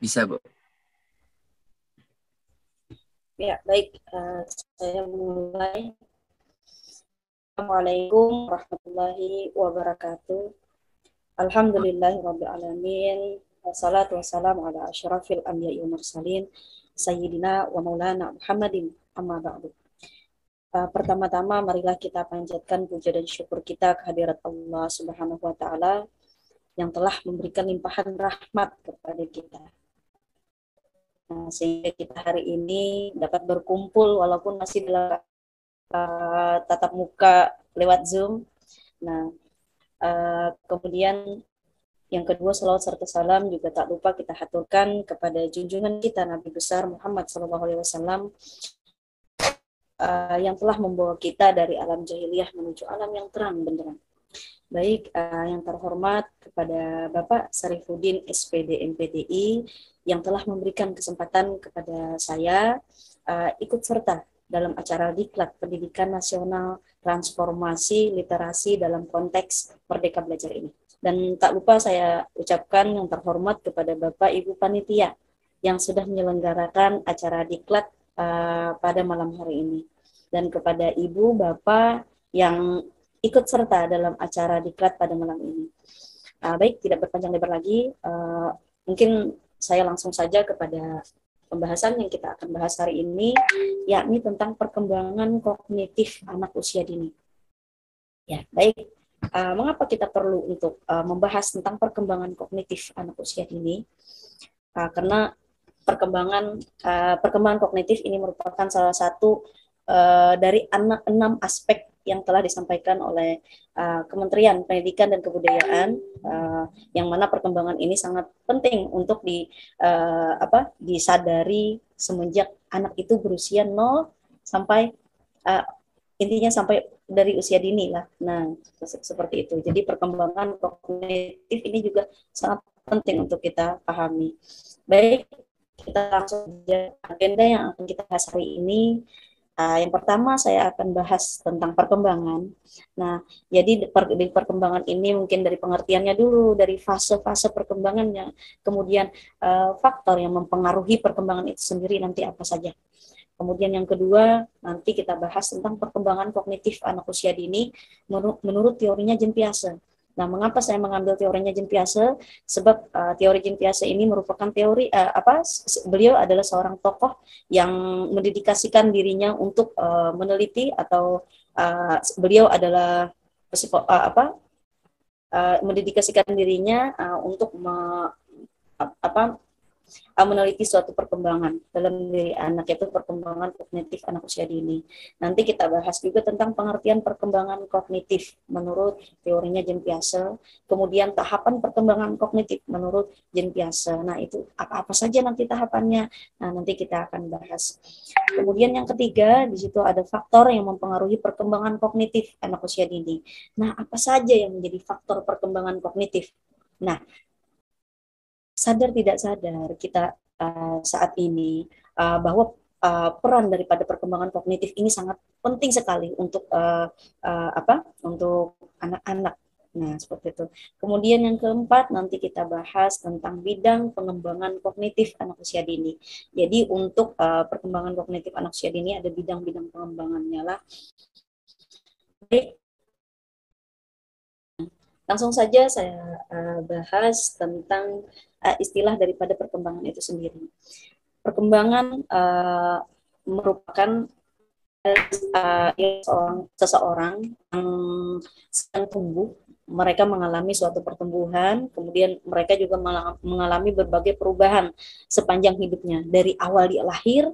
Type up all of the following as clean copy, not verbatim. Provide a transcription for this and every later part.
Bisa, Bu. Ya, baik. Saya mulai. Assalamualaikum warahmatullahi wabarakatuh. Alhamdulillahirabbil alamin. Wassalatu wassalamu ala asyrafil anbiya'i wal mursalin sayyidina wa maulana Muhammadin amma ba'du. Pertama-tama marilah kita panjatkan puja dan syukur kita kehadirat Allah Subhanahu wa taala yang telah memberikan limpahan rahmat kepada kita. Sehingga kita hari ini dapat berkumpul walaupun masih dalam tatap muka lewat Zoom. Nah, kemudian yang kedua, salawat serta salam juga tak lupa kita haturkan kepada junjungan kita Nabi besar Muhammad SAW yang telah membawa kita dari alam jahiliyah menuju alam yang terang benderang. Baik, yang terhormat kepada Bapak Sarifuddin SPD MPDI yang telah memberikan kesempatan kepada saya ikut serta dalam acara Diklat Pendidikan Nasional Transformasi Literasi dalam konteks Merdeka Belajar ini. Dan tak lupa saya ucapkan yang terhormat kepada Bapak Ibu Panitia yang sudah menyelenggarakan acara Diklat pada malam hari ini. Dan kepada Ibu, Bapak yang ikut serta dalam acara Diklat pada malam ini. Baik, tidak berpanjang lebar lagi, mungkin saya langsung saja kepada pembahasan yang kita akan bahas hari ini, yakni tentang perkembangan kognitif anak usia dini. Ya, baik. Mengapa kita perlu untuk membahas tentang perkembangan kognitif anak usia dini? Karena perkembangan kognitif ini merupakan salah satu dari 6 aspek yang telah disampaikan oleh Kementerian Pendidikan dan Kebudayaan, yang mana perkembangan ini sangat penting untuk disadari semenjak anak itu berusia 0 sampai intinya sampai dari usia dini lah. Nah, seperti itu. Jadi perkembangan kognitif ini juga sangat penting untuk kita pahami. Baik, kita langsung saja agenda yang akan kita bahas hari ini. Yang pertama saya akan bahas tentang perkembangan. Nah, jadi di perkembangan ini mungkin dari pengertiannya dulu, dari fase-fase perkembangannya, kemudian faktor yang mempengaruhi perkembangan itu sendiri nanti apa saja. Kemudian yang kedua, nanti kita bahas tentang perkembangan kognitif anak usia dini menurut teorinya Jean Piaget. Nah, mengapa saya mengambil teorinya Jean Piaget? Sebab teori Jean Piaget ini merupakan teori beliau adalah seorang tokoh yang mendedikasikan dirinya untuk meneliti atau beliau adalah mendedikasikan dirinya untuk meneliti suatu perkembangan dalam diri anak, yaitu perkembangan kognitif anak usia dini. Nanti kita bahas juga tentang pengertian perkembangan kognitif menurut teorinya Jean Piaget, kemudian tahapan perkembangan kognitif menurut Jean Piaget. Nah, itu apa-apa saja nanti tahapannya. Nah, nanti kita akan bahas. Kemudian yang ketiga, di situ ada faktor yang mempengaruhi perkembangan kognitif anak usia dini. Nah, apa saja yang menjadi faktor perkembangan kognitif? Nah, sadar tidak sadar kita saat ini bahwa peran daripada perkembangan kognitif ini sangat penting sekali untuk untuk anak-anak. Nah, seperti itu. Kemudian yang keempat, nanti kita bahas tentang bidang pengembangan kognitif anak usia dini. Jadi untuk perkembangan kognitif anak usia dini ada bidang-bidang pengembangannya lah. Baik, langsung saja saya bahas tentang istilah daripada perkembangan itu sendiri. Perkembangan merupakan seseorang yang sedang tumbuh, mereka mengalami suatu pertumbuhan, kemudian mereka juga mengalami berbagai perubahan sepanjang hidupnya, dari awal dia lahir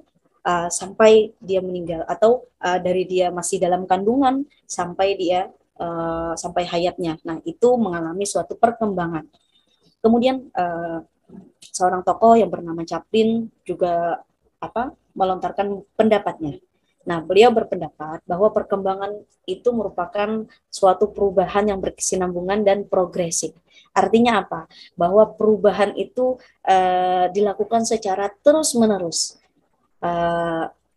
sampai dia meninggal, atau dari dia masih dalam kandungan sampai dia sampai hayatnya. Nah, itu mengalami suatu perkembangan. Kemudian seorang tokoh yang bernama Chaplin juga melontarkan pendapatnya. Nah, beliau berpendapat bahwa perkembangan itu merupakan suatu perubahan yang berkesinambungan dan progresif. Artinya apa? Bahwa perubahan itu dilakukan secara terus-menerus,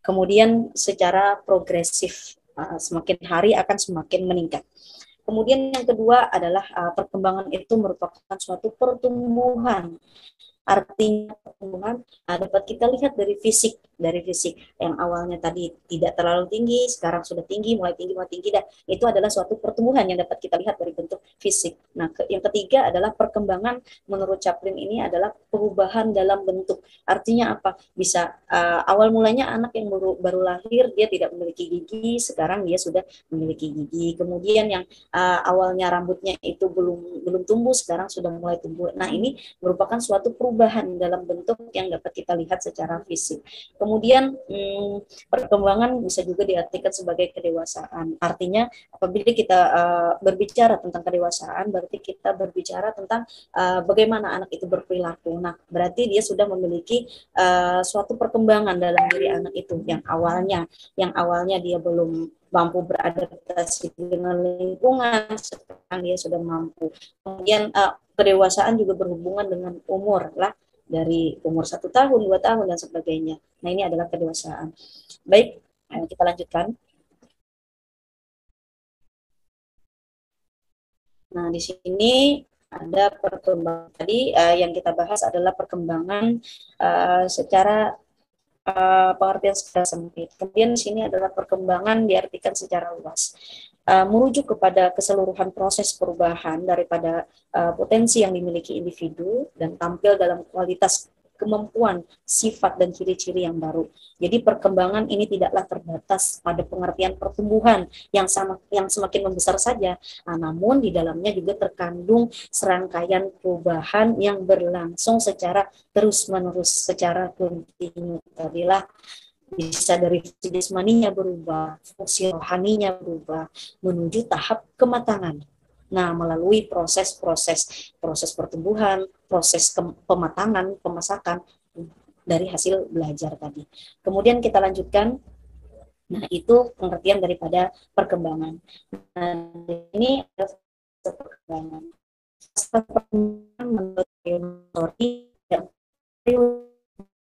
kemudian secara progresif, semakin hari akan semakin meningkat. Kemudian yang kedua adalah perkembangan itu merupakan suatu pertumbuhan Artinya pertumbuhan dapat kita lihat dari fisik yang awalnya tadi tidak terlalu tinggi, sekarang sudah tinggi, mulai tinggi, dan itu adalah suatu pertumbuhan yang dapat kita lihat dari bentuk fisik. Nah, yang ketiga adalah perkembangan menurut Chaplin ini adalah perubahan dalam bentuk. Artinya apa? Bisa awal mulanya anak yang baru lahir dia tidak memiliki gigi, sekarang dia sudah memiliki gigi. Kemudian yang awalnya rambutnya itu belum belum tumbuh, sekarang sudah mulai tumbuh. Nah, ini merupakan suatu perubahan dalam bentuk yang dapat kita lihat secara fisik. Kemudian perkembangan bisa juga diartikan sebagai kedewasaan. Artinya apabila kita berbicara tentang kedewasaan, berarti kita berbicara tentang bagaimana anak itu berperilaku. Nah, berarti dia sudah memiliki suatu perkembangan dalam diri anak itu yang awalnya dia belum mampu beradaptasi dengan lingkungan, sekarang dia sudah mampu. Kemudian kedewasaan juga berhubungan dengan umur lah, dari umur 1 tahun, 2 tahun, dan sebagainya. Nah, ini adalah kedewasaan. Baik, kita lanjutkan. Nah, di sini ada perkembangan tadi yang kita bahas adalah perkembangan secara pengertian secara sempit. Kemudian di sini adalah perkembangan diartikan secara luas. Merujuk kepada keseluruhan proses perubahan daripada potensi yang dimiliki individu dan tampil dalam kualitas kemampuan, sifat, dan ciri-ciri yang baru. Jadi perkembangan ini tidaklah terbatas pada pengertian pertumbuhan yang semakin membesar saja, namun di dalamnya juga terkandung serangkaian perubahan yang berlangsung secara terus-menerus, secara kontinu. Tadilah bisa dari fungsi jasmaninya berubah, fungsi rohaninya berubah, menuju tahap kematangan. Nah, melalui proses pertumbuhan, proses pematangan, pemasakan dari hasil belajar tadi. Kemudian kita lanjutkan. Nah, itu pengertian daripada perkembangan. Nah, ini adalah perkembangan. Perkembangan menurut teori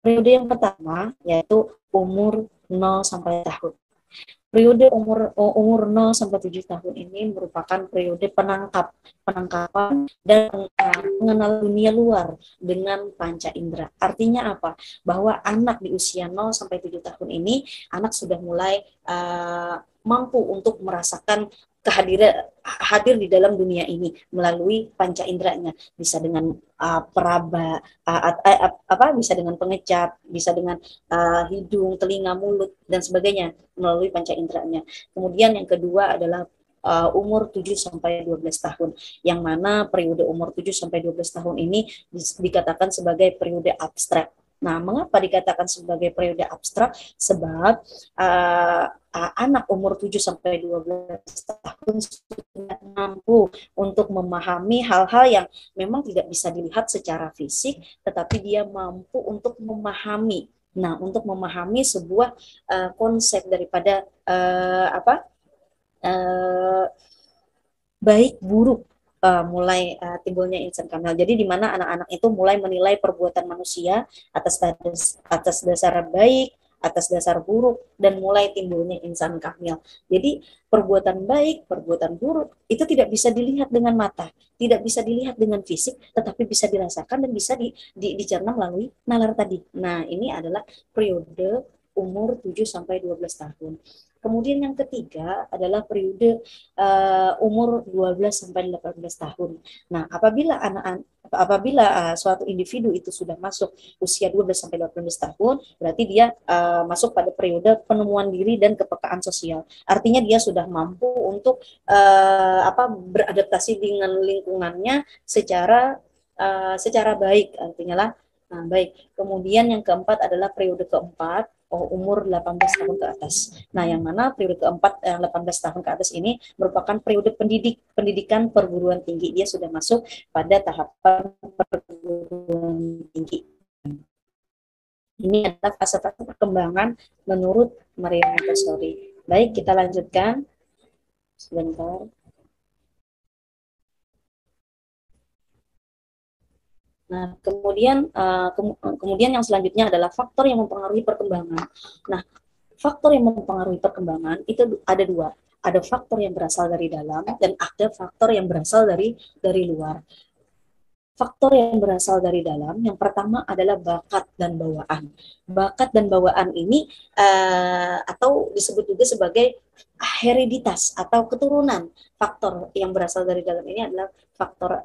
periode yang pertama yaitu umur 0 sampai tahun. Periode umur 0 sampai 7 tahun ini merupakan periode penangkapan dan mengenal dunia luar dengan panca indera. Artinya apa? Bahwa anak di usia 0 sampai 7 tahun ini anak sudah mulai mampu untuk merasakan hadir di dalam dunia ini melalui panca inderanya, bisa dengan peraba, bisa dengan pengecap, bisa dengan hidung, telinga, mulut, dan sebagainya melalui panca inderanya. Kemudian yang kedua adalah umur 7 sampai 12 tahun, yang mana periode umur 7 sampai 12 tahun ini dikatakan sebagai periode abstrak. Nah, mengapa dikatakan sebagai periode abstrak? Sebab anak umur 7 sampai 12 tahun sudah mampu untuk memahami hal-hal yang memang tidak bisa dilihat secara fisik, tetapi dia mampu untuk memahami. Nah, untuk memahami sebuah konsep daripada baik buruk mulai timbulnya insan kamil. Jadi di mana anak-anak itu mulai menilai perbuatan manusia atas dasar baik, atas dasar buruk, dan mulai timbulnya insan kamil. Jadi perbuatan baik, perbuatan buruk itu tidak bisa dilihat dengan mata, tidak bisa dilihat dengan fisik, tetapi bisa dirasakan dan bisa dicerna melalui nalar tadi. Nah, ini adalah periode umur 7 sampai 12 tahun. Kemudian yang ketiga adalah periode umur 12 sampai 18 tahun. Nah, apabila suatu individu itu sudah masuk usia 12 sampai 18 tahun, berarti dia masuk pada periode penemuan diri dan kepekaan sosial. Artinya dia sudah mampu untuk beradaptasi dengan lingkungannya secara baik, artinya lah. Nah, baik. Kemudian yang keempat adalah periode keempat, umur 18 tahun ke atas. Nah, yang mana periode keempat 18 tahun ke atas ini merupakan periode pendidikan perguruan tinggi. Dia sudah masuk pada tahapan perguruan tinggi. Ini adalah fase-fase perkembangan menurut Maria Montessori. Baik, kita lanjutkan. Sebentar. Nah, kemudian yang selanjutnya adalah faktor yang mempengaruhi perkembangan. Nah, faktor yang mempengaruhi perkembangan itu ada dua. Ada faktor yang berasal dari dalam dan ada faktor yang berasal dari luar. faktor yang berasal dari dalam, yang pertama adalah bakat dan bawaan. Bakat dan bawaan ini atau disebut juga sebagai hereditas atau keturunan. Faktor yang berasal dari dalam ini adalah faktor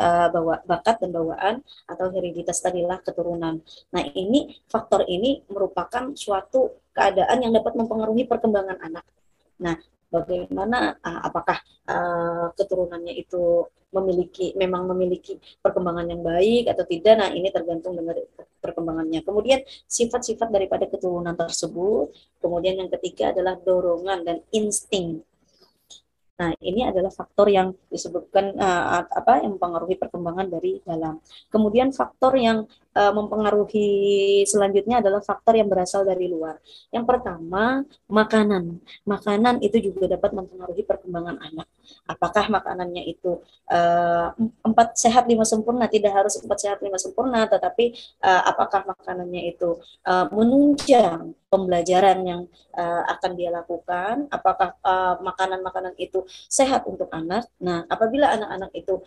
bakat dan bawaan atau hereditas tadilah keturunan. Nah, ini faktor ini merupakan suatu keadaan yang dapat mempengaruhi perkembangan anak. Nah, bagaimana apakah keturunannya itu memang memiliki perkembangan yang baik atau tidak? Nah, ini tergantung dengan perkembangannya. Kemudian sifat-sifat daripada keturunan tersebut. Kemudian yang ketiga adalah dorongan dan insting. Nah, ini adalah faktor yang disebutkan yang mempengaruhi perkembangan dari dalam. Kemudian faktor yang mempengaruhi selanjutnya adalah faktor yang berasal dari luar. Yang pertama, makanan. Makanan itu juga dapat mempengaruhi perkembangan anak. Apakah makanannya itu empat sehat lima sempurna? Tidak harus empat sehat lima sempurna, tetapi apakah makanannya itu menunjang pembelajaran yang akan dia lakukan? Apakah makanan-makanan itu sehat untuk anak? Nah, apabila anak-anak itu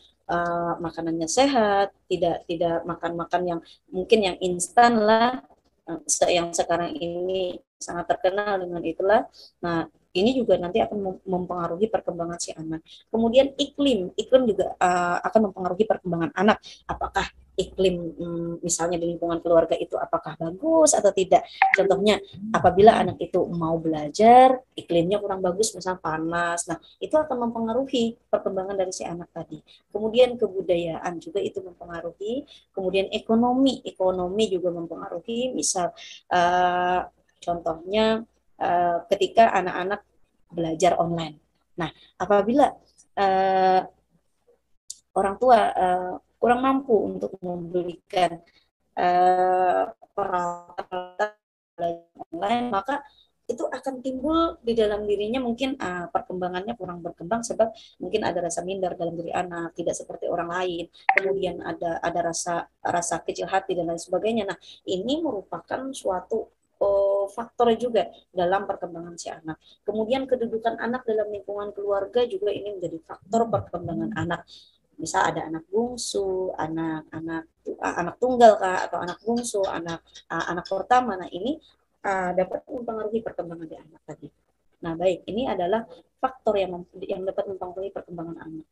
makanannya sehat, tidak makan-makan yang mungkin yang instan lah, yang sekarang ini sangat terkenal dengan itulah. Nah, ini juga nanti akan mempengaruhi perkembangan si anak. Kemudian iklim juga akan mempengaruhi perkembangan anak. Apakah iklim misalnya di lingkungan keluarga itu apakah bagus atau tidak? Contohnya, apabila anak itu mau belajar, iklimnya kurang bagus, misalnya panas, nah itu akan mempengaruhi perkembangan dari si anak tadi. Kemudian kebudayaan juga itu mempengaruhi. Kemudian ekonomi juga mempengaruhi. Misal contohnya ketika anak-anak belajar online. Nah, apabila orang tua kurang mampu untuk membelikan peralatan online, maka itu akan timbul di dalam dirinya mungkin perkembangannya kurang berkembang sebab mungkin ada rasa minder dalam diri anak, tidak seperti orang lain, kemudian ada rasa kecil hati dan lain sebagainya. Nah, ini merupakan suatu faktor juga dalam perkembangan si anak. Kemudian kedudukan anak dalam lingkungan keluarga juga ini menjadi faktor perkembangan anak. Misal ada anak bungsu, anak tunggal kah, atau anak bungsu, anak pertama. Nah, ini dapat mempengaruhi perkembangan di anak tadi. Nah, baik, ini adalah faktor yang dapat mempengaruhi perkembangan anak.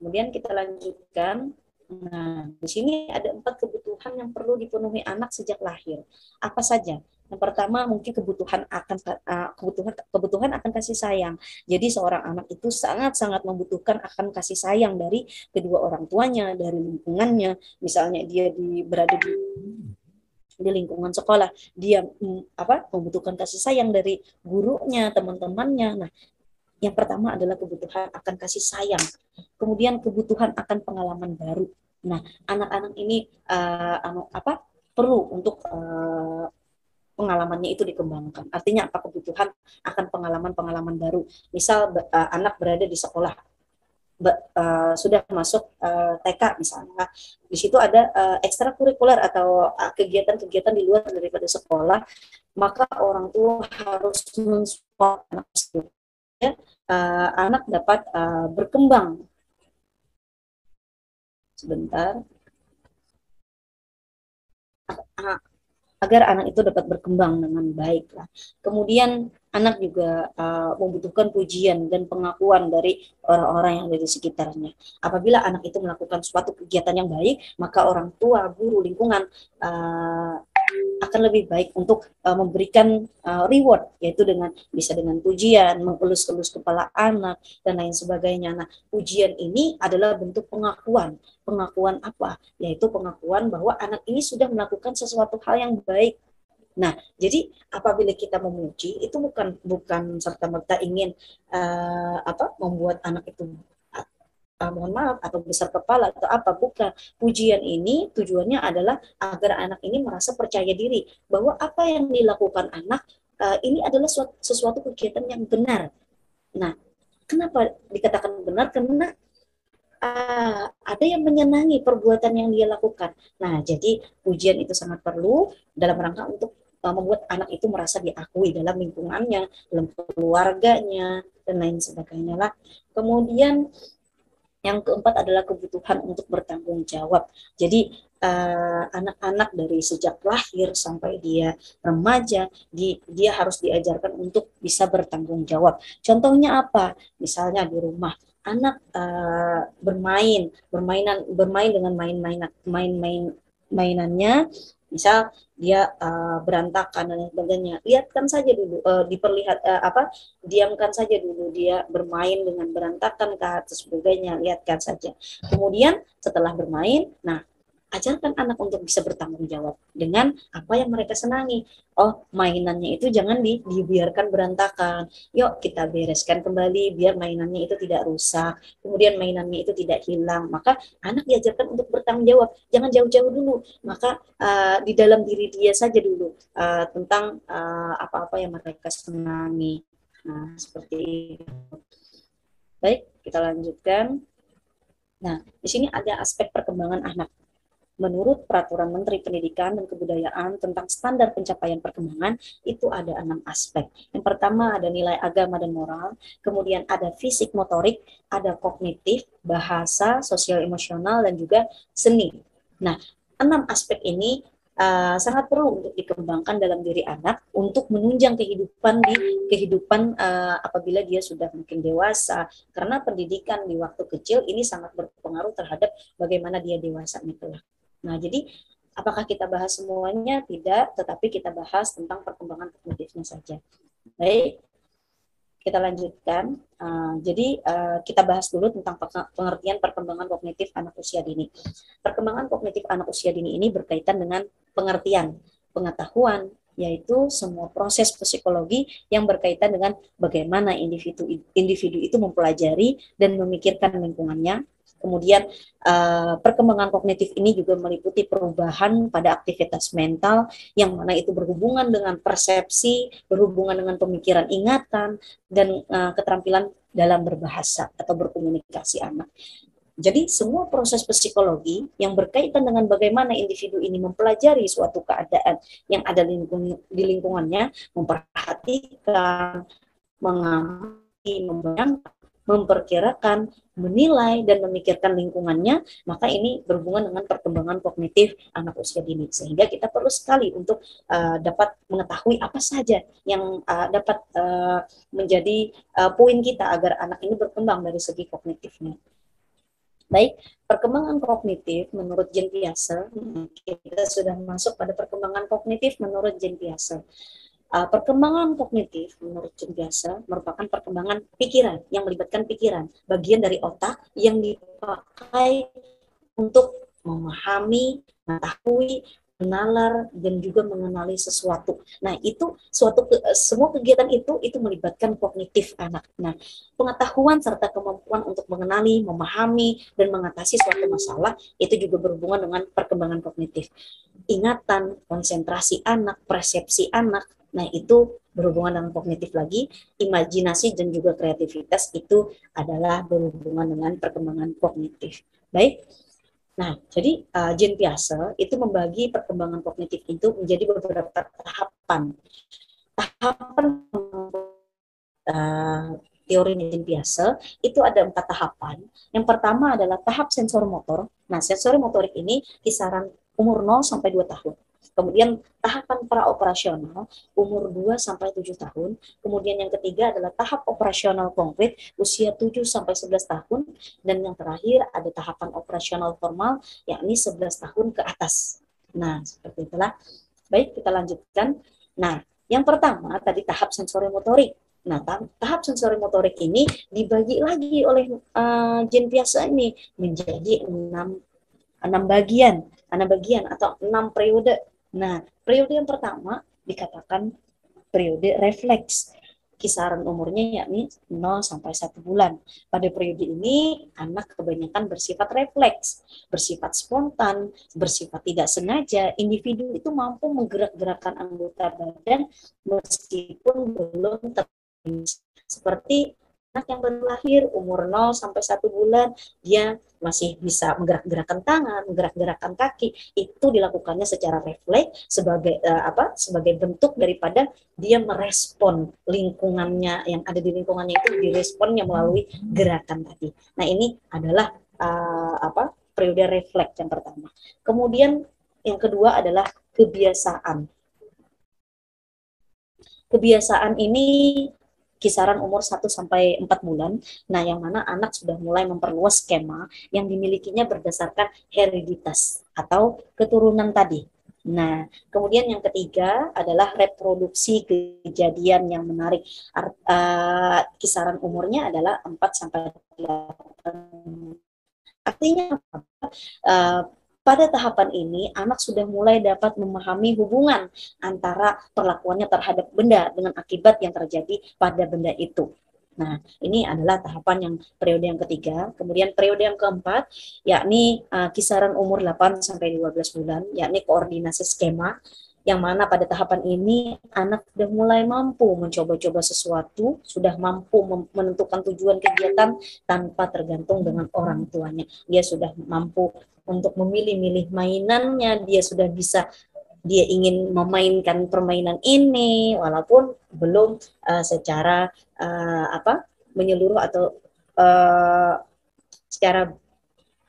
Kemudian kita lanjutkan. Nah, di sini ada 4 kebutuhan yang perlu dipenuhi anak sejak lahir. Apa saja? Yang pertama mungkin kebutuhan akan kasih sayang. Jadi seorang anak itu sangat-sangat membutuhkan akan kasih sayang dari kedua orang tuanya, dari lingkungannya. Misalnya dia berada di lingkungan sekolah, dia membutuhkan kasih sayang dari gurunya, teman-temannya. Nah, yang pertama adalah kebutuhan akan kasih sayang. Kemudian kebutuhan akan pengalaman baru. Nah, anak-anak ini perlu untuk pengalamannya itu dikembangkan. Artinya apa? Kebutuhan akan pengalaman-pengalaman baru. Misal anak berada di sekolah, sudah masuk TK misalnya, di situ ada ekstrakurikuler atau kegiatan-kegiatan di luar daripada sekolah, maka orang tua harus mensupport anak tersebut. Anak dapat berkembang. Sebentar. Agar anak itu dapat berkembang dengan baik lah. Kemudian anak juga membutuhkan pujian dan pengakuan dari orang-orang yang ada di sekitarnya. Apabila anak itu melakukan suatu kegiatan yang baik, maka orang tua, guru, lingkungan akan lebih baik untuk memberikan reward, yaitu bisa dengan pujian, mengelus-elus kepala anak dan lain sebagainya. Nah, pujian ini adalah bentuk pengakuan. Pengakuan apa? Yaitu pengakuan bahwa anak ini sudah melakukan sesuatu hal yang baik. Nah, jadi apabila kita memuji itu bukan serta-merta ingin membuat anak itu mohon maaf atau besar kepala atau apa, bukan. Pujian ini tujuannya adalah agar anak ini merasa percaya diri bahwa apa yang dilakukan anak ini adalah sesuatu kegiatan yang benar. Nah, kenapa dikatakan benar? Karena ada yang menyenangi perbuatan yang dia lakukan. Nah, jadi pujian itu sangat perlu dalam rangka untuk membuat anak itu merasa diakui dalam lingkungannya, dalam keluarganya, dan lain sebagainya lah. Kemudian Yang keempat adalah kebutuhan untuk bertanggung jawab. Jadi anak-anak dari sejak lahir sampai dia remaja, dia harus diajarkan untuk bisa bertanggung jawab. Contohnya apa? Misalnya di rumah, anak bermain dengan mainannya, misal dia berantakan dan sebagainya. Lihatkan saja dulu, diamkan saja dulu dia bermain dengan berantakan ke atas sebagainya, lihatkan saja. Kemudian setelah bermain, nah ajarkan anak untuk bisa bertanggung jawab dengan apa yang mereka senangi. Oh, mainannya itu jangan dibiarkan berantakan. Yuk kita bereskan kembali biar mainannya itu tidak rusak. Kemudian mainannya itu tidak hilang. Maka anak diajarkan untuk bertanggung jawab. Jangan jauh-jauh dulu. Maka di dalam diri dia saja dulu tentang apa-apa yang mereka senangi. Nah, seperti itu. Baik, kita lanjutkan. Nah, di sini ada aspek perkembangan anak. Menurut Peraturan Menteri Pendidikan dan Kebudayaan tentang standar pencapaian perkembangan, itu ada 6 aspek. Yang pertama ada nilai agama dan moral, kemudian ada fisik motorik, ada kognitif, bahasa, sosial emosional, dan juga seni. Nah, 6 aspek ini sangat perlu untuk dikembangkan dalam diri anak untuk menunjang kehidupan apabila dia sudah mungkin dewasa, karena pendidikan di waktu kecil ini sangat berpengaruh terhadap bagaimana dia dewasa itu. Nah, jadi apakah kita bahas semuanya? Tidak, tetapi kita bahas tentang perkembangan kognitifnya saja. Baik, kita lanjutkan. Jadi kita bahas dulu tentang pengertian perkembangan kognitif anak usia dini. Perkembangan kognitif anak usia dini ini berkaitan dengan pengertian, pengetahuan, yaitu semua proses psikologi yang berkaitan dengan bagaimana individu itu mempelajari dan memikirkan lingkungannya. Kemudian perkembangan kognitif ini juga meliputi perubahan pada aktivitas mental yang mana itu berhubungan dengan persepsi, berhubungan dengan pemikiran ingatan, dan keterampilan dalam berbahasa atau berkomunikasi anak. Jadi semua proses psikologi yang berkaitan dengan bagaimana individu ini mempelajari suatu keadaan yang ada di lingkungannya, memperhatikan, mengamati, membayangkan, memperkirakan, menilai, dan memikirkan lingkungannya, maka ini berhubungan dengan perkembangan kognitif anak usia dini. Sehingga kita perlu sekali untuk dapat mengetahui apa saja yang dapat menjadi poin kita agar anak ini berkembang dari segi kognitifnya. Baik, perkembangan kognitif menurut Jean Piaget, kita sudah masuk pada perkembangan kognitif menurut Jean Piaget. Perkembangan kognitif menurut Jean Piaget merupakan perkembangan pikiran yang melibatkan pikiran, bagian dari otak yang dipakai untuk memahami, mengetahui, menalar, dan juga mengenali sesuatu. Nah, itu semua kegiatan itu melibatkan kognitif anak. Nah, pengetahuan serta kemampuan untuk mengenali, memahami, dan mengatasi suatu masalah itu juga berhubungan dengan perkembangan kognitif. Ingatan, konsentrasi anak, persepsi anak, nah itu berhubungan dengan kognitif lagi. Imajinasi dan juga kreativitas itu adalah berhubungan dengan perkembangan kognitif. Baik. Nah, jadi Jean Piaget itu membagi perkembangan kognitif itu menjadi beberapa tahapan. Tahapan teori Jean Piaget itu ada 4 tahapan. Yang pertama adalah tahap sensor motor. Nah, sensori motorik ini kisaran umur 0 sampai 2 tahun. Kemudian tahapan praoperasional umur 2 sampai 7 tahun. Kemudian yang ketiga adalah tahap operasional konkret usia 7 sampai 11 tahun, dan yang terakhir ada tahapan operasional formal yakni 11 tahun ke atas. Nah, seperti itulah. Baik, kita lanjutkan. Nah, yang pertama tadi tahap sensori motorik. Nah, tahap sensori motorik ini dibagi lagi oleh Jean Piaget ini menjadi 6 bagian atau 6 periode. Nah, periode yang pertama dikatakan periode refleks. Kisaran umurnya yakni 0 sampai 1 bulan. Pada periode ini, anak kebanyakan bersifat refleks, bersifat spontan, bersifat tidak sengaja. Individu itu mampu menggerak-gerakkan anggota badan meskipun belum terbiasa. Seperti anak yang baru lahir umur 0 sampai 1 bulan, dia masih bisa menggerak-gerakkan tangan, menggerak-gerakkan kaki, itu dilakukannya secara refleks sebagai sebagai bentuk daripada dia merespon lingkungannya, yang ada di lingkungannya itu diresponnya melalui gerakan tadi. Nah, ini adalah periode refleks yang pertama. Kemudian yang kedua adalah kebiasaan. Kebiasaan ini kisaran umur 1 sampai 4 bulan. Nah, yang mana anak sudah mulai memperluas skema yang dimilikinya berdasarkan hereditas atau keturunan tadi. Nah, kemudian yang ketiga adalah reproduksi kejadian yang menarik. Kisaran umurnya adalah 4 sampai 8. Artinya apa? Pada tahapan ini, anak sudah mulai dapat memahami hubungan antara perlakuannya terhadap benda dengan akibat yang terjadi pada benda itu. Nah, ini adalah tahapan yang periode yang ketiga. Kemudian periode yang keempat, yakni kisaran umur 8 sampai 12 bulan, yakni koordinasi skema, yang mana pada tahapan ini anak sudah mulai mampu mencoba-coba sesuatu, sudah mampu menentukan tujuan kegiatan tanpa tergantung dengan orang tuanya. Dia sudah mampu untuk memilih-milih mainannya, dia sudah bisa, dia ingin memainkan permainan ini walaupun belum secara menyeluruh atau secara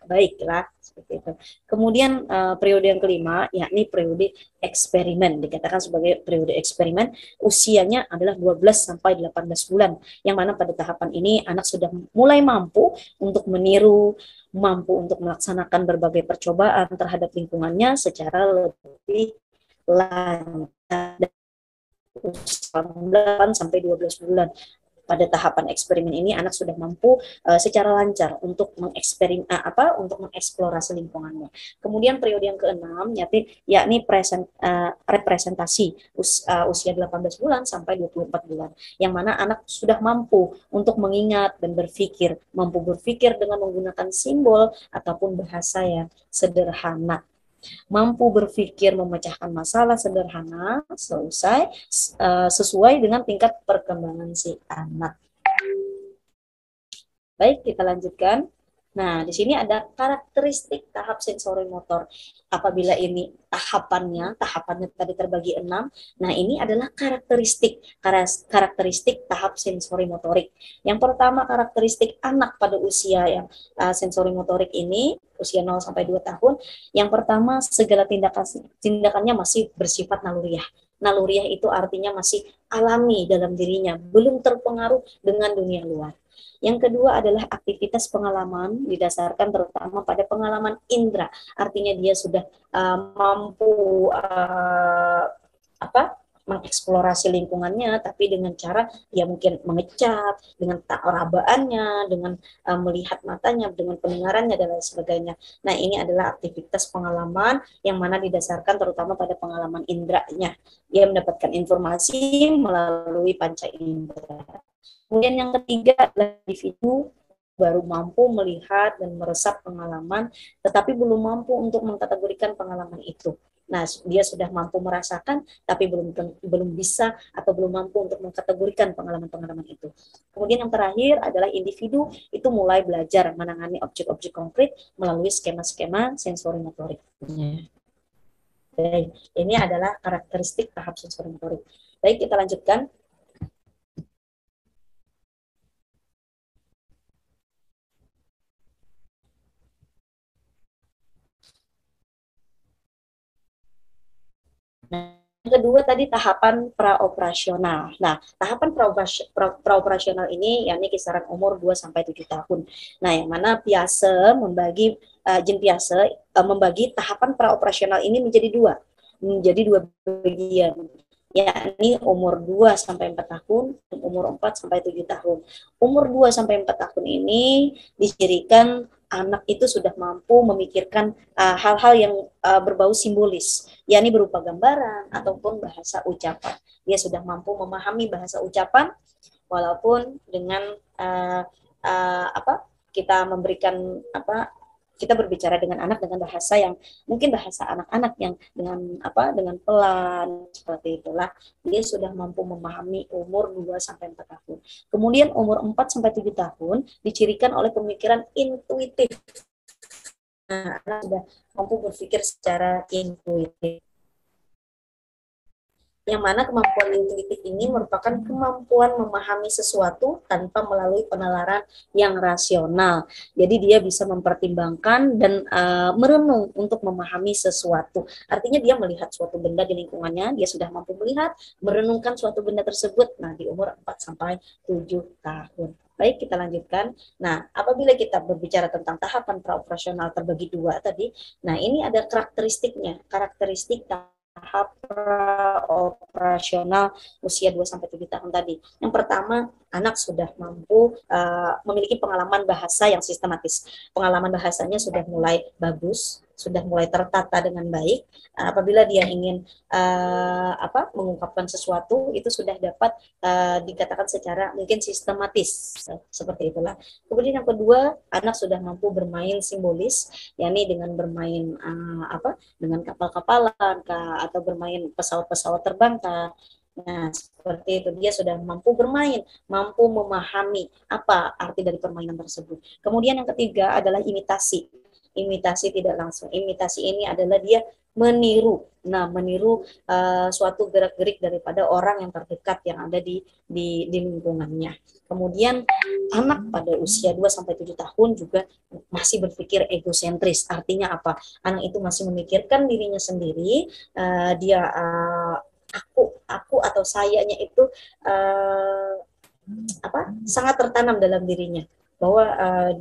baiklah seperti itu. Kemudian periode yang kelima yakni periode eksperimen, dikatakan sebagai periode eksperimen, usianya adalah 12 sampai 18 bulan, yang mana pada tahapan ini anak sudah mulai mampu untuk meniru, mampu untuk melaksanakan berbagai percobaan terhadap lingkungannya secara lebih lancar. 8 sampai 12 bulan. Pada tahapan eksperimen ini anak sudah mampu secara lancar untuk mengeksplorasi lingkungannya. Kemudian periode yang keenam yakni representasi usia 18 bulan sampai 24 bulan, yang mana anak sudah mampu untuk mengingat dan mampu berpikir dengan menggunakan simbol ataupun bahasa yang sederhana, mampu berpikir memecahkan masalah sederhana sesuai dengan tingkat perkembangan si anak. Baik, kita lanjutkan. Nah, di sini ada karakteristik tahap sensori motor. Apabila ini tahapannya tadi terbagi 6. Nah, ini adalah karakteristik tahap sensori motorik. Yang pertama, karakteristik anak pada usia yang sensori motorik ini, usia 0 sampai 2 tahun. Yang pertama, segala tindakannya masih bersifat naluriah. Naluriah itu artinya masih alami dalam dirinya, belum terpengaruh dengan dunia luar. Yang kedua adalah aktivitas pengalaman didasarkan terutama pada pengalaman indera. Artinya dia sudah mampu mengeksplorasi lingkungannya, tapi dengan cara dia mungkin mengecap, dengan rabaannya, dengan melihat matanya, dengan pendengarannya, dan lain sebagainya. Nah, ini adalah aktivitas pengalaman yang mana didasarkan terutama pada pengalaman inderanya. Dia mendapatkan informasi melalui panca indera. Kemudian yang ketiga adalah individu baru mampu melihat dan meresap pengalaman, tetapi belum mampu untuk mengkategorikan pengalaman itu. Nah, dia sudah mampu merasakan, tapi belum bisa atau belum mampu untuk mengkategorikan pengalaman-pengalaman itu. Kemudian yang terakhir adalah individu itu mulai belajar menangani objek-objek konkret melalui skema-skema sensori motorik. Baik, ini adalah karakteristik tahap sensori motorik. Baik, kita lanjutkan. Nah, yang kedua tadi tahapan praoperasional. Nah, tahapan praoperasional ini yakni kisaran umur 2 sampai 7 tahun. Nah, yang mana Piaget membagi tahapan praoperasional ini menjadi dua bagian, yakni umur 2 sampai 4 tahun dan umur 4 sampai 7 tahun. Umur 2 sampai 4 tahun ini dicirikan anak itu sudah mampu memikirkan hal-hal yang berbau simbolis, yakni berupa gambaran ataupun bahasa ucapan. Dia sudah mampu memahami bahasa ucapan, walaupun dengan kita memberikan kita berbicara dengan anak dengan bahasa yang mungkin bahasa anak-anak yang dengan pelan seperti itulah dia sudah mampu memahami umur 2 sampai 4 tahun. Kemudian umur 4 sampai 7 tahun dicirikan oleh pemikiran intuitif. Nah, anak sudah mampu berpikir secara intuitif. Yang mana kemampuan intuitif ini merupakan kemampuan memahami sesuatu tanpa melalui penalaran yang rasional. Jadi dia bisa mempertimbangkan dan merenung untuk memahami sesuatu. Artinya dia melihat suatu benda di lingkungannya, dia sudah mampu melihat, merenungkan suatu benda tersebut. Nah, di umur 4 sampai 7 tahun. Baik, kita lanjutkan. Nah, apabila kita berbicara tentang tahapan praoperasional terbagi dua tadi, nah ini ada karakteristiknya. Karakteristik tahap operasional usia 2 sampai 7 tahun tadi. Yang pertama, anak sudah mampu memiliki pengalaman bahasa yang sistematis. Pengalaman bahasanya sudah mulai bagus, sudah mulai tertata dengan baik. Apabila dia ingin mengungkapkan sesuatu, itu sudah dapat dikatakan secara mungkin sistematis, seperti itulah. Kemudian yang kedua, anak sudah mampu bermain simbolis, yakni dengan bermain dengan kapal-kapalan atau bermain pesawat-pesawat terbang. Nah, seperti itu dia sudah mampu bermain, mampu memahami apa arti dari permainan tersebut. Kemudian yang ketiga adalah imitasi. Imitasi tidak langsung. Imitasi ini adalah dia meniru. Nah, meniru suatu gerak-gerik daripada orang yang terdekat yang ada di lingkungannya. Kemudian anak pada usia 2 sampai 7 tahun juga masih berpikir egosentris. Artinya apa? Anak itu masih memikirkan dirinya sendiri, dia aku atau sayanya itu sangat tertanam dalam dirinya bahwa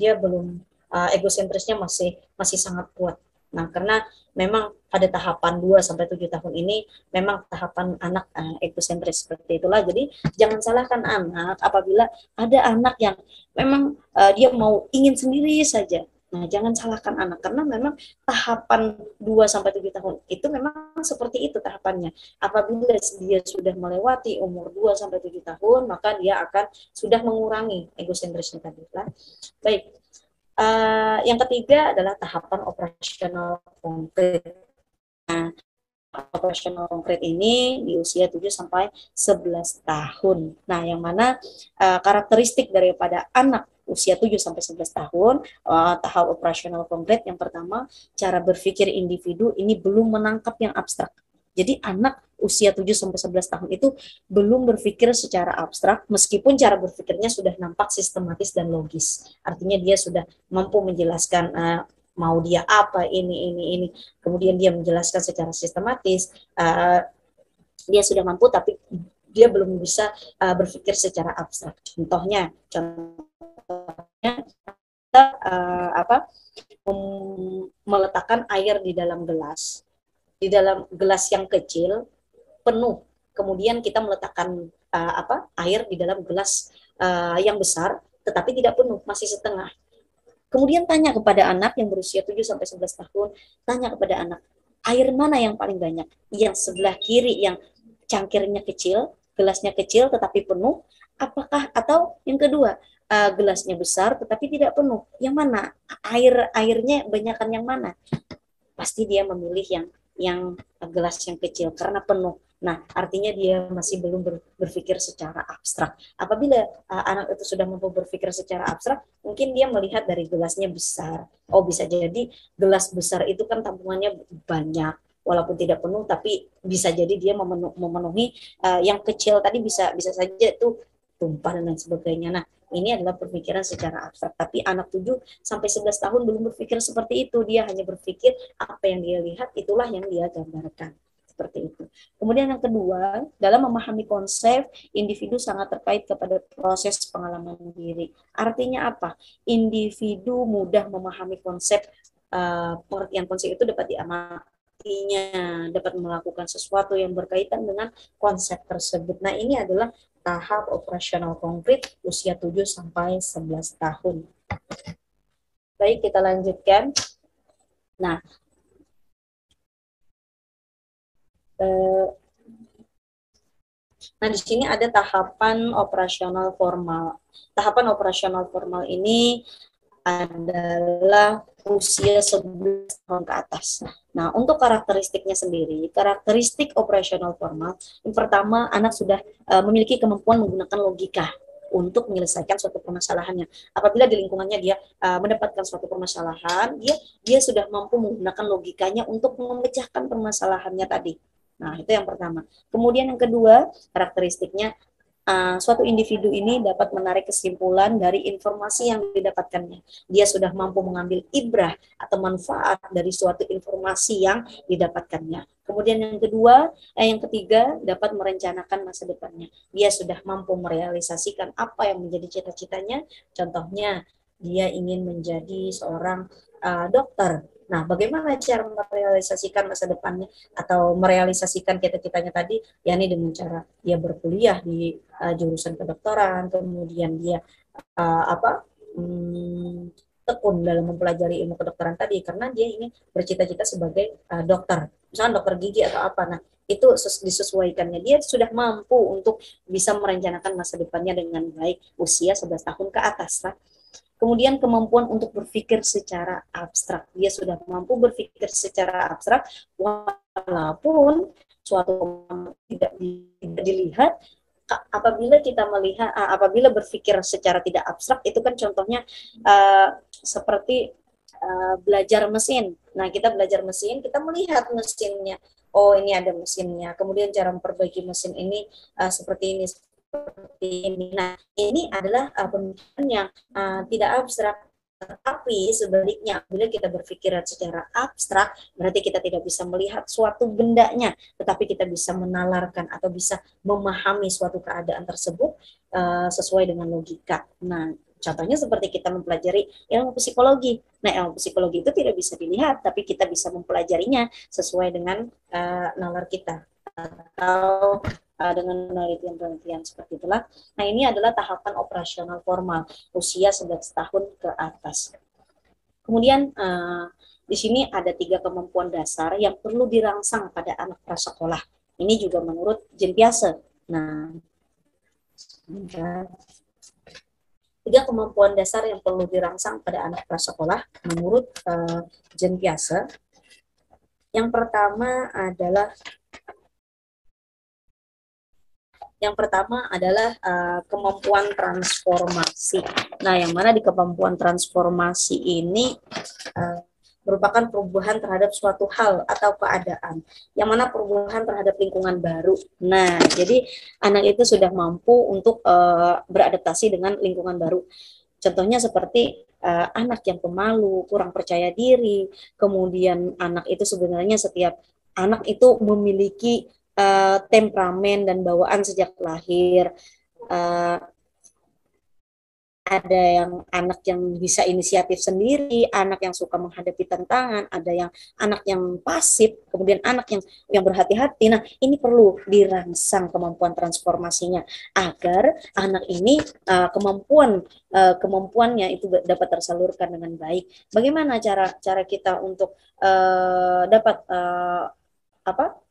dia belum egosentrisnya masih sangat kuat. Nah, karena memang pada tahapan 2 sampai 7 tahun ini memang tahapan anak egosentris seperti itulah. Jadi jangan salahkan anak apabila ada anak yang memang dia mau ingin sendiri saja. Nah, jangan salahkan anak karena memang tahapan 2 sampai 7 tahun itu memang seperti itu tahapannya. Apabila dia sudah melewati umur 2 sampai 7 tahun, maka dia akan sudah mengurangi egosentrisnya tadi lah. Baik. Yang ketiga adalah tahapan operasional konkret. Nah, operasional konkret ini di usia 7 sampai 11 tahun. Nah, yang mana karakteristik daripada anak usia 7 sampai 11 tahun, tahap operasional konkret yang pertama, cara berpikir individu ini belum menangkap yang abstrak. Jadi anak usia 7 sampai 11 tahun itu belum berpikir secara abstrak meskipun cara berpikirnya sudah nampak sistematis dan logis. Artinya dia sudah mampu menjelaskan mau dia apa ini. Kemudian dia menjelaskan secara sistematis. Dia sudah mampu tapi dia belum bisa berpikir secara abstrak. Contohnya meletakkan air di dalam gelas yang kecil penuh, kemudian kita meletakkan air di dalam gelas yang besar tetapi tidak penuh, masih setengah. Kemudian tanya kepada anak yang berusia 7 sampai 11 tahun, tanya kepada anak, air mana yang paling banyak? Yang sebelah kiri yang cangkirnya kecil, gelasnya kecil tetapi penuh, apakah atau yang kedua, gelasnya besar tetapi tidak penuh? Yang mana? Airnya banyakkan yang mana? Pasti dia memilih yang gelas yang kecil karena penuh. Nah, artinya dia masih belum berpikir secara abstrak. Apabila anak itu sudah mampu berpikir secara abstrak, mungkin dia melihat dari gelasnya besar. Oh, bisa jadi gelas besar itu kan tampungannya banyak, walaupun tidak penuh, tapi bisa jadi dia memenuhi yang kecil tadi bisa saja itu tumpah dan lain sebagainya. Nah, ini adalah pemikiran secara abstrak. Tapi anak 7 sampai 11 tahun belum berpikir seperti itu. Dia hanya berpikir apa yang dia lihat, itulah yang dia gambarkan. Seperti itu. Kemudian yang kedua, dalam memahami konsep, individu sangat terkait kepada proses pengalaman diri. Artinya apa? Individu mudah memahami konsep, pengertian konsep itu dapat diamatinya, dapat melakukan sesuatu yang berkaitan dengan konsep tersebut. Nah, ini adalah tahap operasional konkret usia 7 sampai 11 tahun. Baik, kita lanjutkan. Nah, di sini ada tahapan operasional formal. Tahapan operasional formal ini adalah usia 11 tahun ke atas. Nah, untuk karakteristiknya sendiri, karakteristik operasional formal, yang pertama, anak sudah memiliki kemampuan menggunakan logika untuk menyelesaikan suatu permasalahannya. Apabila di lingkungannya dia mendapatkan suatu permasalahan, dia sudah mampu menggunakan logikanya untuk memecahkan permasalahannya tadi. Nah, itu yang pertama. Kemudian yang kedua, karakteristiknya suatu individu ini dapat menarik kesimpulan dari informasi yang didapatkannya. Dia sudah mampu mengambil ibrah atau manfaat dari suatu informasi yang didapatkannya. Kemudian yang ketiga dapat merencanakan masa depannya. Dia sudah mampu merealisasikan apa yang menjadi cita-citanya. Contohnya, dia ingin menjadi seorang dokter. Nah, bagaimana cara merealisasikan masa depannya atau merealisasikan cita-citanya tadi? Ya, ini dengan cara dia berkuliah di jurusan kedokteran, kemudian dia apa tekun dalam mempelajari ilmu kedokteran tadi karena dia ingin bercita-cita sebagai dokter, misalnya dokter gigi atau apa. Nah, itu disesuaikannya. Dia sudah mampu untuk bisa merencanakan masa depannya dengan baik usia 11 tahun ke atas. Nah, kemudian kemampuan untuk berpikir secara abstrak. Dia sudah mampu berpikir secara abstrak walaupun suatu tidak dilihat. Apabila berpikir secara tidak abstrak itu kan contohnya seperti belajar mesin. Nah, kita belajar mesin, kita melihat mesinnya. Oh, ini ada mesinnya. Kemudian cara memperbaiki mesin ini seperti ini, seperti ini. Nah, ini adalah pemikiran yang tidak abstrak. Tapi sebaliknya, bila kita berpikir secara abstrak, berarti kita tidak bisa melihat suatu bendanya, tetapi kita bisa menalarkan atau bisa memahami suatu keadaan tersebut sesuai dengan logika. Nah, contohnya seperti kita mempelajari ilmu psikologi. Nah, ilmu psikologi itu tidak bisa dilihat, tapi kita bisa mempelajarinya sesuai dengan nalar kita atau dengan penelitian-penelitian seperti itulah. Nah, ini adalah tahapan operasional formal usia 11 tahun ke atas. Kemudian di sini ada 3 kemampuan dasar yang perlu dirangsang pada anak prasekolah. Ini juga menurut Jean Piaget. Nah, 3 kemampuan dasar yang perlu dirangsang pada anak prasekolah menurut Jean Piaget. Yang pertama adalah kemampuan transformasi. Nah, yang mana di kemampuan transformasi ini merupakan perubahan terhadap suatu hal atau keadaan, yang mana perubahan terhadap lingkungan baru. Nah, jadi anak itu sudah mampu untuk beradaptasi dengan lingkungan baru. Contohnya seperti anak yang pemalu, kurang percaya diri, kemudian anak itu sebenarnya setiap anak itu memiliki temperamen dan bawaan sejak lahir. Ada yang anak yang bisa inisiatif sendiri, anak yang suka menghadapi tantangan, ada yang anak yang pasif, kemudian anak yang berhati-hati. Nah, ini perlu dirangsang kemampuan transformasinya agar anak ini kemampuannya itu dapat tersalurkan dengan baik. Bagaimana cara kita untuk dapat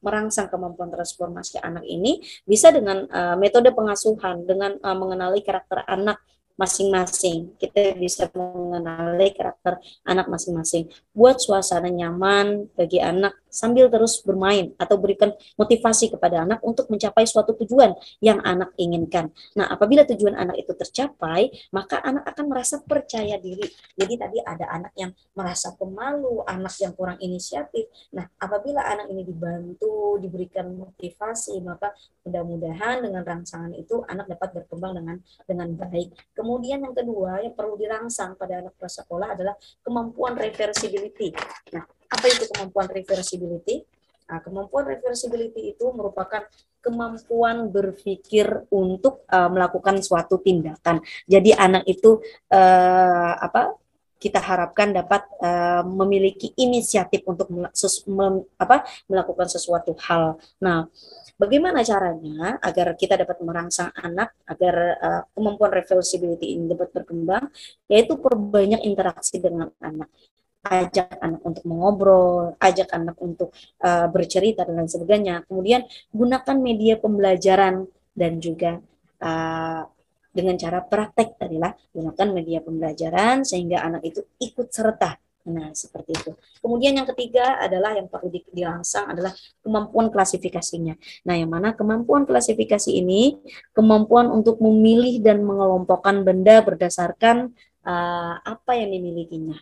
merangsang kemampuan transformasi anak ini? Bisa dengan metode pengasuhan, dengan mengenali karakter anak masing-masing. Kita bisa mengenali karakter anak masing-masing. Buat suasana nyaman bagi anak sambil terus bermain atau berikan motivasi kepada anak untuk mencapai suatu tujuan yang anak inginkan. Nah, apabila tujuan anak itu tercapai, maka anak akan merasa percaya diri. Jadi tadi ada anak yang merasa pemalu, anak yang kurang inisiatif. Nah, apabila anak ini dibantu, diberikan motivasi, maka mudah-mudahan dengan rangsangan itu anak dapat berkembang dengan baik. Kemudian yang kedua yang perlu dirangsang pada anak prasekolah adalah kemampuan reversibility. Nah, apa itu kemampuan reversibility? Nah, kemampuan reversibility itu merupakan kemampuan berpikir untuk melakukan suatu tindakan. Jadi anak itu kita harapkan dapat memiliki inisiatif untuk melakukan sesuatu hal. Nah, bagaimana caranya agar kita dapat merangsang anak agar kemampuan reversibility ini dapat berkembang? Yaitu perbanyak interaksi dengan anak. Ajak anak untuk mengobrol, ajak anak untuk bercerita dan lain sebagainya. Kemudian gunakan media pembelajaran dan juga Dengan cara praktek adalah gunakan media pembelajaran sehingga anak itu ikut serta. Nah, seperti itu. Kemudian yang ketiga adalah yang perlu dirangsang adalah kemampuan klasifikasinya. Nah, yang mana kemampuan klasifikasi ini kemampuan untuk memilih dan mengelompokkan benda berdasarkan apa yang dimilikinya.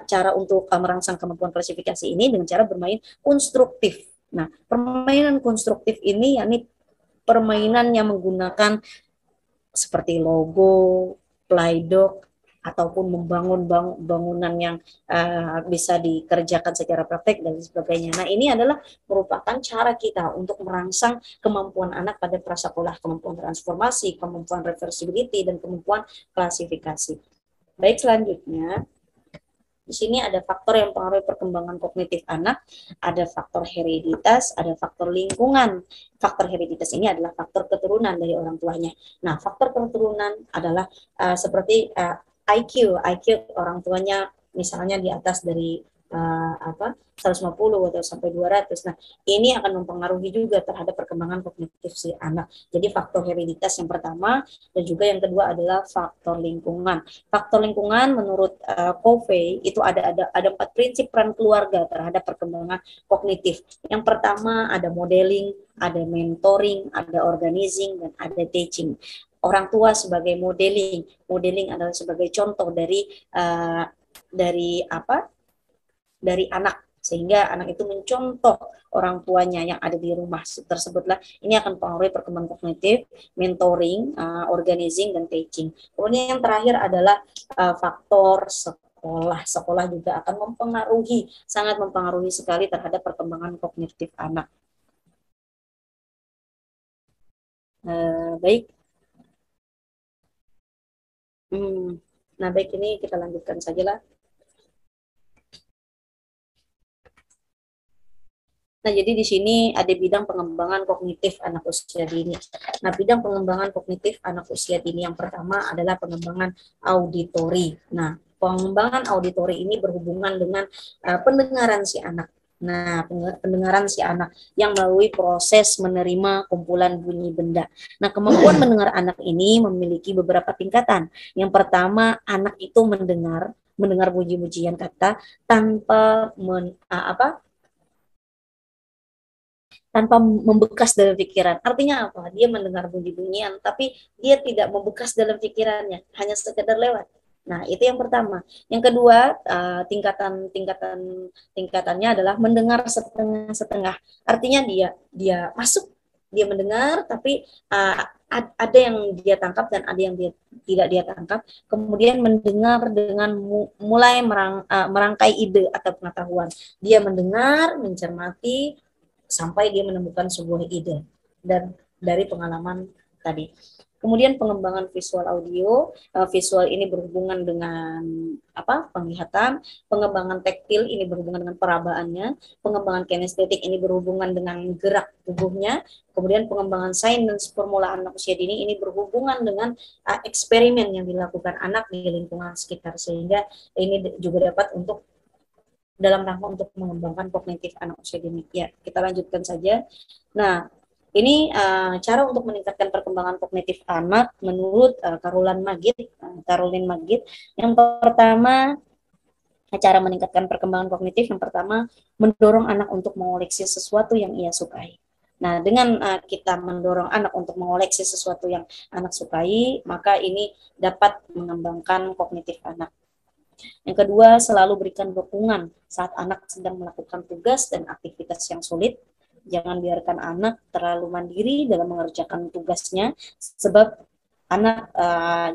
Cara untuk merangsang kemampuan klasifikasi ini dengan cara bermain konstruktif. Nah, permainan konstruktif ini yakni permainan yang menggunakan seperti logo, play-doh, ataupun membangun bangunan yang bisa dikerjakan secara praktek dan sebagainya. Nah, ini adalah merupakan cara kita untuk merangsang kemampuan anak pada prasekolah, kemampuan transformasi, kemampuan reversibility, dan kemampuan klasifikasi. Baik, selanjutnya di sini ada faktor yang mempengaruhi perkembangan kognitif anak, ada faktor hereditas, ada faktor lingkungan. Faktor hereditas ini adalah faktor keturunan dari orang tuanya. Nah, faktor keturunan adalah seperti IQ orang tuanya misalnya di atas dari 150 atau sampai 200. Nah, ini akan mempengaruhi juga terhadap perkembangan kognitif si anak. Jadi faktor hereditas yang pertama, dan juga yang kedua adalah faktor lingkungan. Faktor lingkungan menurut Covey itu ada 4 prinsip peran keluarga terhadap perkembangan kognitif. Yang pertama ada modeling, ada mentoring, ada organizing, dan ada teaching. Orang tua sebagai modeling adalah sebagai contoh dari anak, sehingga anak itu mencontoh orang tuanya yang ada di rumah tersebutlah. Ini akan mempengaruhi perkembangan kognitif, mentoring, organizing, dan teaching. Kemudian yang terakhir adalah faktor sekolah juga akan sangat mempengaruhi sekali terhadap perkembangan kognitif anak. Baik. Nah, baik, ini kita lanjutkan sajalah. Nah, jadi di sini ada bidang pengembangan kognitif anak usia dini. Nah, bidang pengembangan kognitif anak usia dini yang pertama adalah pengembangan auditori. Nah, pengembangan auditori ini berhubungan dengan pendengaran si anak. Nah, pendengaran si anak yang melalui proses menerima kumpulan bunyi benda. Nah, kemampuan mendengar anak ini memiliki beberapa tingkatan. Yang pertama, anak itu mendengar bunyi-bunyian kata tanpa tanpa membekas dalam pikiran. Artinya apa? Dia mendengar bunyi-bunyian, tapi dia tidak membekas dalam pikirannya, hanya sekedar lewat. Nah, itu yang pertama. Yang kedua, tingkatannya adalah mendengar setengah-setengah. Artinya dia masuk, dia mendengar, tapi ada yang dia tangkap dan ada yang dia tidak dia tangkap. Kemudian mendengar dengan mulai merangkai ide atau pengetahuan. Dia mendengar, mencermati, sampai dia menemukan sebuah ide dan dari pengalaman tadi. Kemudian pengembangan visual audio, visual ini berhubungan dengan penglihatan, pengembangan taktil ini berhubungan dengan perabaannya, pengembangan kinestetik ini berhubungan dengan gerak tubuhnya, kemudian pengembangan sains formula anak usia dini ini berhubungan dengan eksperimen yang dilakukan anak di lingkungan sekitar, sehingga ini juga dapat untuk dalam rangka untuk mengembangkan kognitif anak usia dini. Ya, kita lanjutkan saja. Nah, ini cara untuk meningkatkan perkembangan kognitif anak menurut Caroline Magid. Yang pertama, cara meningkatkan perkembangan kognitif yang pertama, mendorong anak untuk mengoleksi sesuatu yang ia sukai. Nah, dengan kita mendorong anak untuk mengoleksi sesuatu yang anak sukai, maka ini dapat mengembangkan kognitif anak. Yang kedua, selalu berikan dukungan saat anak sedang melakukan tugas dan aktivitas yang sulit. Jangan biarkan anak terlalu mandiri dalam mengerjakan tugasnya, sebab anak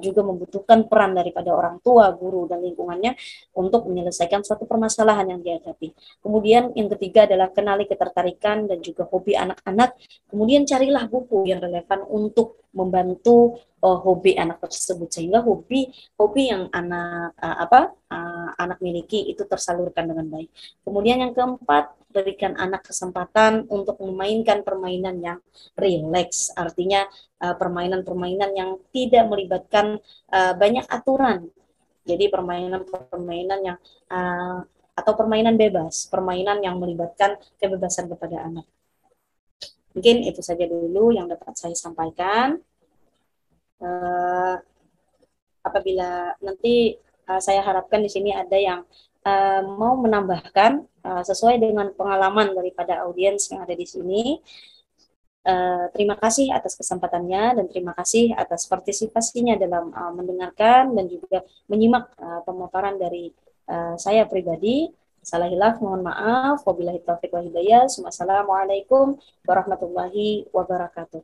juga membutuhkan peran daripada orang tua, guru, dan lingkungannya untuk menyelesaikan suatu permasalahan yang dihadapi. Kemudian yang ketiga adalah kenali ketertarikan dan juga hobi anak-anak. Kemudian carilah buku yang relevan untuk membantu hobi anak tersebut, sehingga hobi yang anak miliki itu tersalurkan dengan baik. Kemudian yang keempat, berikan anak kesempatan untuk memainkan permainan yang rileks, artinya permainan-permainan yang tidak melibatkan banyak aturan. Jadi permainan-permainan yang atau permainan bebas, permainan yang melibatkan kebebasan kepada anak. Mungkin itu saja dulu yang dapat saya sampaikan. Uh, Apabila nanti saya harapkan di sini ada yang mau menambahkan sesuai dengan pengalaman daripada audiens yang ada di sini. Terima kasih atas kesempatannya dan terima kasih atas partisipasinya dalam mendengarkan dan juga menyimak pemaparan dari saya pribadi. Salah hilaf, mohon maaf. Wabillahi taufiq wal hidayah. Wassalamualaikum warahmatullahi wabarakatuh.